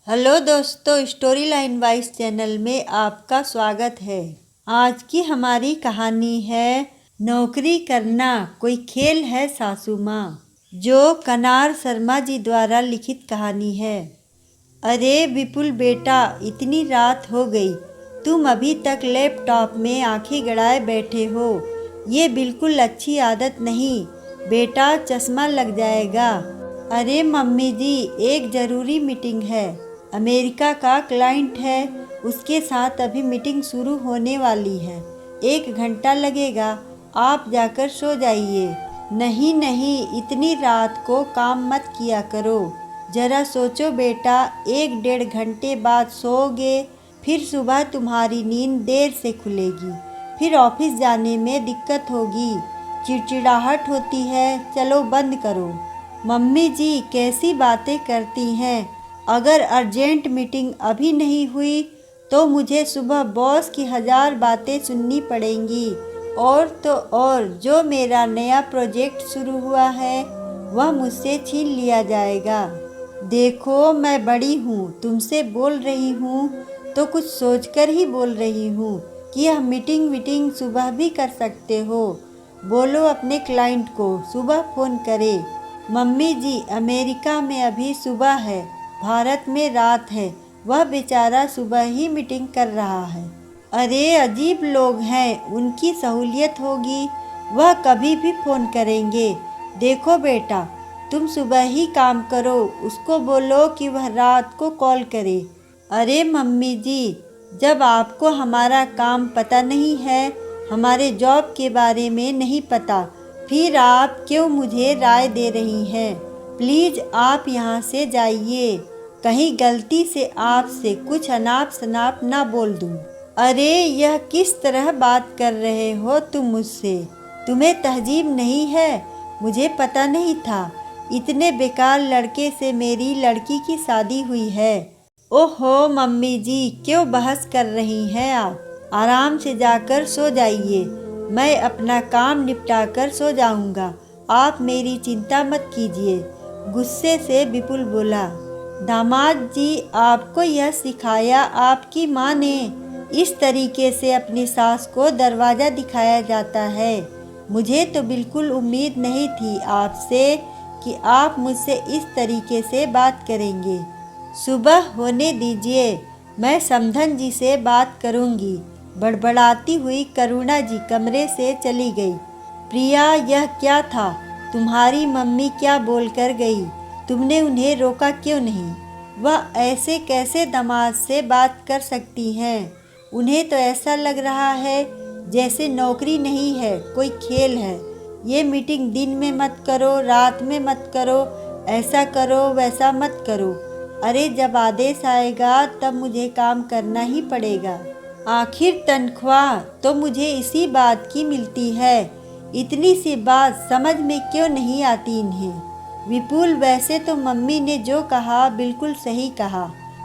Hello दोस्तों, story line wise channel में आपका स्वागत है। आज की हमारी कहानी है नौकरी करना कोई खेल है सासू माँ, जो कनार शर्मा जी द्वारा लिखित कहानी है। अरे विपुल बेटा, इतनी रात हो गई, तुम अभी तक लैपटॉप में आंखें गड़ाए बैठे हो। ये बिल्कुल अच्छी आदत नहीं बेटा, चश्मा लग जाएगा। अरे मम्मी जी, एक ज़रूरी मीटिंग है, अमेरिका का क्लाइंट है, उसके साथ अभी मीटिंग शुरू होने वाली है, 1 घंटा लगेगा, आप जाकर सो जाइए। नहीं नहीं, इतनी रात को काम मत किया करो, जरा सोचो बेटा, 1 डेढ़ घंटे बाद सोओगे, फिर सुबह तुम्हारी नींद देर से खुलेगी, फिर ऑफिस जाने में दिक्कत होगी, चिड़चिड़ाहट होती है। चलो बंद करो। मम्मी जी कैसी बातें करती हैं, अगर अर्जेंट मीटिंग अभी नहीं हुई तो मुझे सुबह बॉस की 1000 बातें सुननी पड़ेंगी। और तो और, जो मेरा नया प्रोजेक्ट शुरू हुआ है वह मुझसे छीन लिया जाएगा। देखो, मैं बड़ी हूँ, तुमसे बोल रही हूँ तो कुछ सोचकर ही बोल रही हूँ कि यह मीटिंग सुबह भी कर सकते हो। बोलो अपने क्लाइंट को सुबह फ़ोन करे। मम्मी जी, अमेरिका में अभी सुबह है, भारत में रात है, वह बेचारा सुबह ही मीटिंग कर रहा है। अरे अजीब लोग हैं, उनकी सहूलियत होगी, वह कभी भी फ़ोन करेंगे। देखो बेटा, तुम सुबह ही काम करो, उसको बोलो कि वह रात को कॉल करे। अरे मम्मी जी, जब आपको हमारा काम पता नहीं है, हमारे जॉब के बारे में नहीं पता, फिर आप क्यों मुझे राय दे रही हैं? प्लीज़ आप यहाँ से जाइए, कहीं गलती से आपसे कुछ अनाप शनाप ना बोल दूँ। अरे यह किस तरह बात कर रहे हो तुम मुझसे? तुम्हें तहजीब नहीं है? मुझे पता नहीं था, इतने बेकार लड़के से मेरी लड़की की शादी हुई है। ओहो मम्मी जी, क्यों बहस कर रही हैं आप? आराम से जाकर सो जाइए, मैं अपना काम निपटा कर सो जाऊंगा, आप मेरी चिंता मत कीजिए। गुस्से से विपुल बोला। दामाद जी, आपको यह सिखाया आपकी माँ ने? इस तरीके से अपनी सास को दरवाज़ा दिखाया जाता है? मुझे तो बिल्कुल उम्मीद नहीं थी आपसे कि आप मुझसे इस तरीके से बात करेंगे। सुबह होने दीजिए, मैं समधन जी से बात करूंगी। बड़बड़ाती हुई करुणा जी कमरे से चली गई। प्रिया, यह क्या था? तुम्हारी मम्मी क्या बोल कर गई? तुमने उन्हें रोका क्यों नहीं? वह ऐसे कैसे दामाद से बात कर सकती हैं? उन्हें तो ऐसा लग रहा है जैसे नौकरी नहीं है, कोई खेल है। ये मीटिंग दिन में मत करो, रात में मत करो, ऐसा करो वैसा मत करो। अरे जब आदेश आएगा तब मुझे काम करना ही पड़ेगा। आखिर तनख्वाह तो मुझे इसी बात की मिलती है। इतनी सी बात समझ में क्यों नहीं आती इन्हें? विपुल, वैसे तो मम्मी ने जो कहा बिल्कुल सही कहा।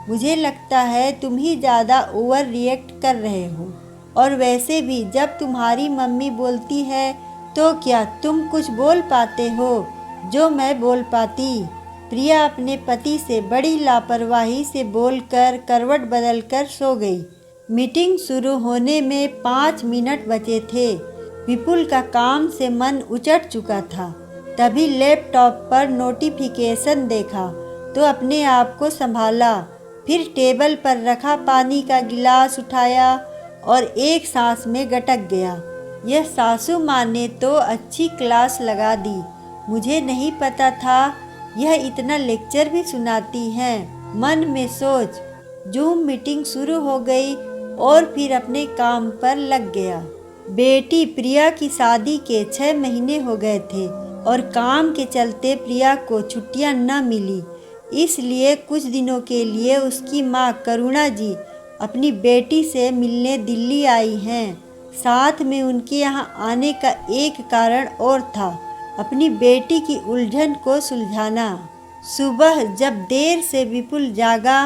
मुझे लगता है तुम ही ज़्यादा ओवर रिएक्ट कर रहे हो। और वैसे भी जब तुम्हारी मम्मी बोलती है तो क्या तुम कुछ बोल पाते हो जो मैं बोल पाती? प्रिया अपने पति से बड़ी लापरवाही से बोलकर करवट बदलकर सो गई। मीटिंग शुरू होने में 5 मिनट बचे थे। विपुल का काम से मन उचट चुका था। तभी लैपटॉप पर नोटिफिकेशन देखा तो अपने आप को संभाला, फिर टेबल पर रखा पानी का गिलास उठाया और एक सांस में गटक गया। यह सासू माँ ने तो अच्छी क्लास लगा दी। मुझे नहीं पता था यह इतना लेक्चर भी सुनाती हैं। मन में सोच, जूम मीटिंग शुरू हो गई और फिर अपने काम पर लग गया। बेटी प्रिया की शादी के 6 महीने हो गए थे और काम के चलते प्रिया को छुट्टियां न मिली, इसलिए कुछ दिनों के लिए उसकी माँ करुणा जी अपनी बेटी से मिलने दिल्ली आई हैं। साथ में उनके यहाँ आने का एक कारण और था, अपनी बेटी की उलझन को सुलझाना। सुबह जब देर से विपुल जागा,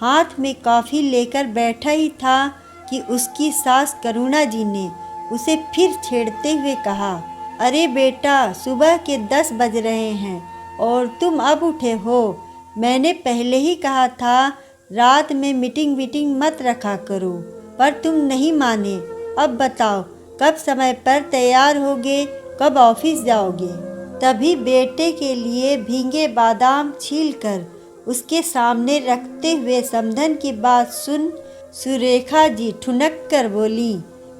हाथ में कॉफ़ी लेकर बैठा ही था कि उसकी सास करुणा जी ने उसे फिर छेड़ते हुए कहा, अरे बेटा, सुबह के 10 बज रहे हैं और तुम अब उठे हो। मैंने पहले ही कहा था रात में मीटिंग मत रखा करो, पर तुम नहीं माने। अब बताओ कब समय पर तैयार होगे, कब ऑफिस जाओगे? तभी बेटे के लिए भीगे बादाम छीलकर उसके सामने रखते हुए समधन की बात सुन सुरेखा जी ठुनक कर बोली,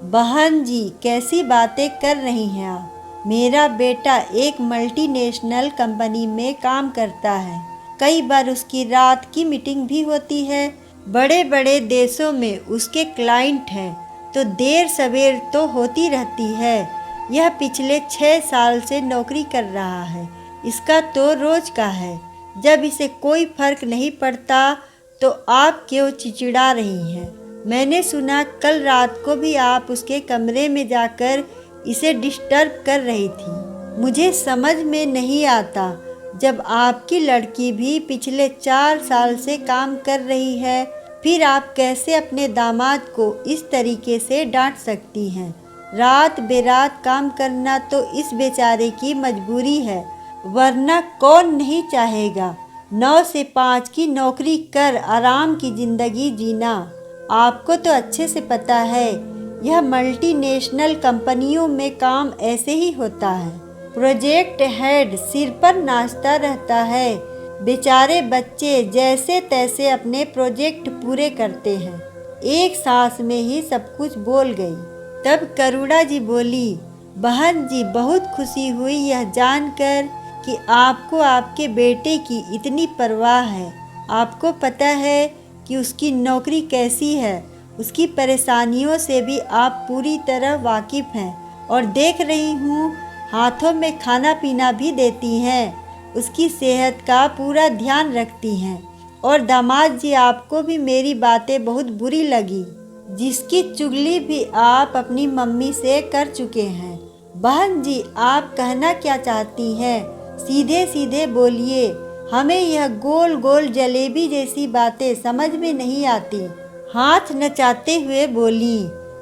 बहन जी कैसी बातें कर रही हैं आप? मेरा बेटा एक मल्टीनेशनल कंपनी में काम करता है। कई बार उसकी रात की मीटिंग भी होती है। बड़े बड़े देशों में उसके क्लाइंट हैं, तो देर सवेर तो होती रहती है। यह पिछले 6 साल से नौकरी कर रहा है। इसका तो रोज का है। जब इसे कोई फर्क नहीं पड़ता तो आप क्यों चिचिड़ा रही हैं? मैंने सुना कल रात को भी आप उसके कमरे में जाकर इसे डिस्टर्ब कर रही थी। मुझे समझ में नहीं आता, जब आपकी लड़की भी पिछले 4 साल से काम कर रही है, फिर आप कैसे अपने दामाद को इस तरीके से डांट सकती हैं? रात बेरात काम करना तो इस बेचारे की मजबूरी है, वरना कौन नहीं चाहेगा 9 से 5 की नौकरी कर आराम की जिंदगी जीना। आपको तो अच्छे से पता है, यह मल्टीनेशनल कंपनियों में काम ऐसे ही होता है। प्रोजेक्ट हेड सिर पर नाचता रहता है। बेचारे बच्चे जैसे तैसे अपने प्रोजेक्ट पूरे करते हैं। एक सांस में ही सब कुछ बोल गई। तब करुणा जी बोली, बहन जी बहुत खुशी हुई यह जानकर कि आपको आपके बेटे की इतनी परवाह है। आपको पता है कि उसकी नौकरी कैसी है, उसकी परेशानियों से भी आप पूरी तरह वाकिफ़ हैं और देख रही हूँ हाथों में खाना पीना भी देती हैं, उसकी सेहत का पूरा ध्यान रखती हैं। और दामाद जी आपको भी मेरी बातें बहुत बुरी लगी, जिसकी चुगली भी आप अपनी मम्मी से कर चुके हैं। बहन जी आप कहना क्या चाहती हैं? सीधे सीधे बोलिए, हमें यह गोल गोल जलेबी जैसी बातें समझ में नहीं आती। हाथ नचाते हुए बोली।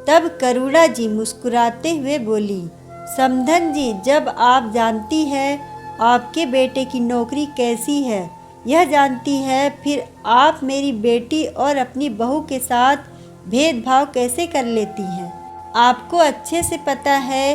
तब करुणा जी मुस्कुराते हुए बोली, समधन जी जब आप जानती हैं आपके बेटे की नौकरी कैसी है, यह जानती है, फिर आप मेरी बेटी और अपनी बहू के साथ भेदभाव कैसे कर लेती हैं? आपको अच्छे से पता है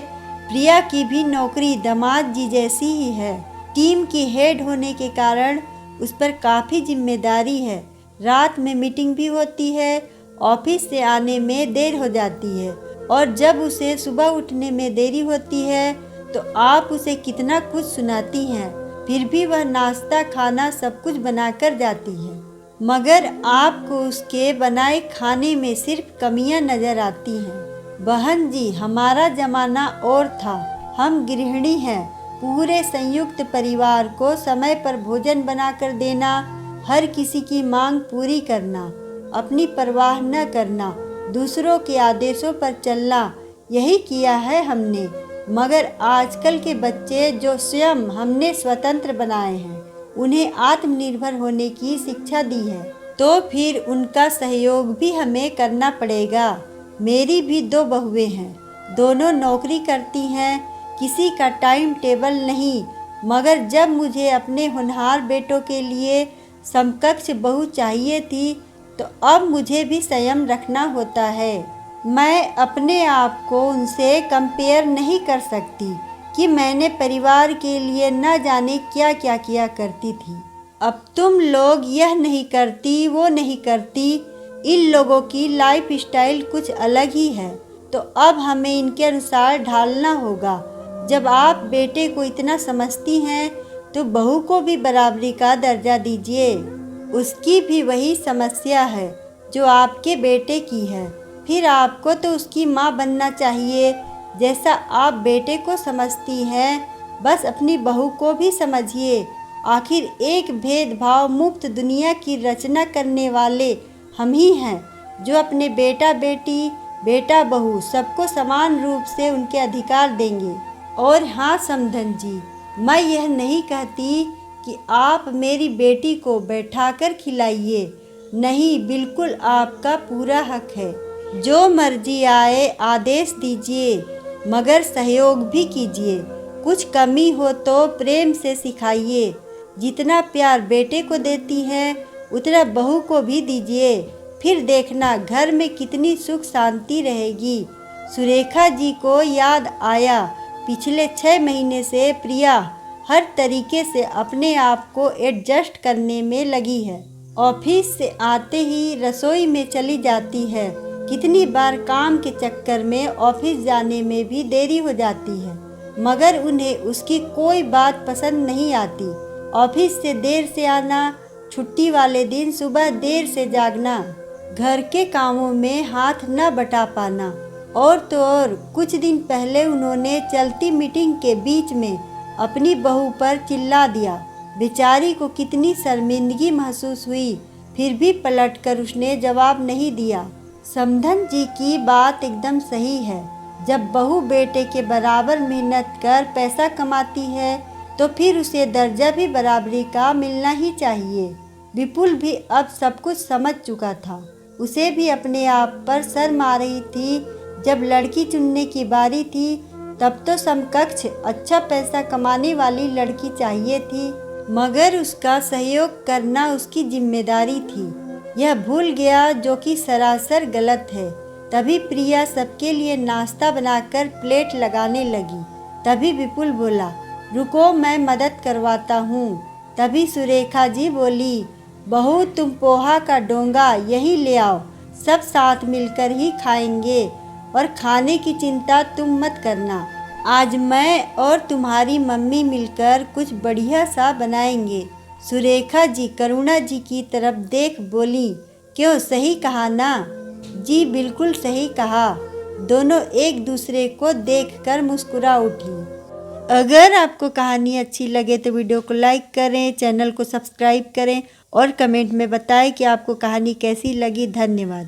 प्रिया की भी नौकरी दामाद जी जैसी ही है। टीम की हेड होने के कारण उस पर काफ़ी जिम्मेदारी है। रात में मीटिंग भी होती है, ऑफिस से आने में देर हो जाती है, और जब उसे सुबह उठने में देरी होती है तो आप उसे कितना कुछ सुनाती हैं, फिर भी वह नाश्ता खाना सब कुछ बनाकर जाती है। मगर आपको उसके बनाए खाने में सिर्फ कमियां नज़र आती हैं। बहन जी हमारा ज़माना और था। हम गृहिणी हैं। पूरे संयुक्त परिवार को समय पर भोजन बनाकर देना, हर किसी की मांग पूरी करना, अपनी परवाह न करना, दूसरों के आदेशों पर चलना, यही किया है हमने। मगर आजकल के बच्चे जो स्वयं हमने स्वतंत्र बनाए हैं, उन्हें आत्मनिर्भर होने की शिक्षा दी है, तो फिर उनका सहयोग भी हमें करना पड़ेगा। मेरी भी 2 बहुएं हैं, दोनों नौकरी करती हैं। किसी का टाइम टेबल नहीं, मगर जब मुझे अपने होनहार बेटों के लिए समकक्ष बहू चाहिए थी, तो अब मुझे भी संयम रखना होता है। मैं अपने आप को उनसे कंपेयर नहीं कर सकती कि मैंने परिवार के लिए न जाने क्या क्या किया करती थी। अब तुम लोग यह नहीं करती, वो नहीं करती, इन लोगों की लाइफ स्टाइल कुछ अलग ही है, तो अब हमें इनके अनुसार ढालना होगा। जब आप बेटे को इतना समझती हैं तो बहू को भी बराबरी का दर्जा दीजिए। उसकी भी वही समस्या है जो आपके बेटे की है। फिर आपको तो उसकी माँ बनना चाहिए। जैसा आप बेटे को समझती हैं, बस अपनी बहू को भी समझिए। आखिर एक भेदभाव मुक्त दुनिया की रचना करने वाले हम ही हैं, जो अपने बेटा बेटी, बेटा बहू सबको समान रूप से उनके अधिकार देंगे। और हाँ समधन जी, मैं यह नहीं कहती कि आप मेरी बेटी को बैठाकर खिलाइए, नहीं, बिल्कुल आपका पूरा हक है। जो मर्जी आए आदेश दीजिए, मगर सहयोग भी कीजिए। कुछ कमी हो तो प्रेम से सिखाइए। जितना प्यार बेटे को देती हैं, उतना बहू को भी दीजिए, फिर देखना घर में कितनी सुख शांति रहेगी। सुरेखा जी को याद आया पिछले 6 महीने से प्रिया हर तरीके से अपने आप को एडजस्ट करने में लगी है। ऑफिस से आते ही रसोई में चली जाती है। कितनी बार काम के चक्कर में ऑफिस जाने में भी देरी हो जाती है, मगर उन्हें उसकी कोई बात पसंद नहीं आती। ऑफिस से देर से आना, छुट्टी वाले दिन सुबह देर से जागना, घर के कामों में हाथ न बटा पाना, और तो और कुछ दिन पहले उन्होंने चलती मीटिंग के बीच में अपनी बहू पर चिल्ला दिया। बेचारी को कितनी शर्मिंदगी महसूस हुई, फिर भी पलटकर उसने जवाब नहीं दिया। समधन जी की बात एकदम सही है। जब बहू बेटे के बराबर मेहनत कर पैसा कमाती है तो फिर उसे दर्जा भी बराबरी का मिलना ही चाहिए। विपुल भी अब सब कुछ समझ चुका था। उसे भी अपने आप पर शर्म आ रही थी। जब लड़की चुनने की बारी थी तब तो समकक्ष अच्छा पैसा कमाने वाली लड़की चाहिए थी, मगर उसका सहयोग करना उसकी जिम्मेदारी थी। यह भूल गया, जो कि सरासर गलत है। तभी प्रिया सबके लिए नाश्ता बनाकर प्लेट लगाने लगी। तभी विपुल बोला, रुको मैं मदद करवाता हूँ। तभी सुरेखा जी बोली, बहू तुम पोहा का डोंगा यहीं ले आओ, सब साथ मिलकर ही खाएंगे और खाने की चिंता तुम मत करना। आज मैं और तुम्हारी मम्मी मिलकर कुछ बढ़िया सा बनाएंगे। सुरेखा जी करुणा जी की तरफ देख बोली, क्यों सही कहा ना? जी बिल्कुल सही कहा। दोनों एक दूसरे को देखकर मुस्कुरा उठी। अगर आपको कहानी अच्छी लगे तो वीडियो को लाइक करें, चैनल को सब्सक्राइब करें और कमेंट में बताएं कि आपको कहानी कैसी लगी। धन्यवाद।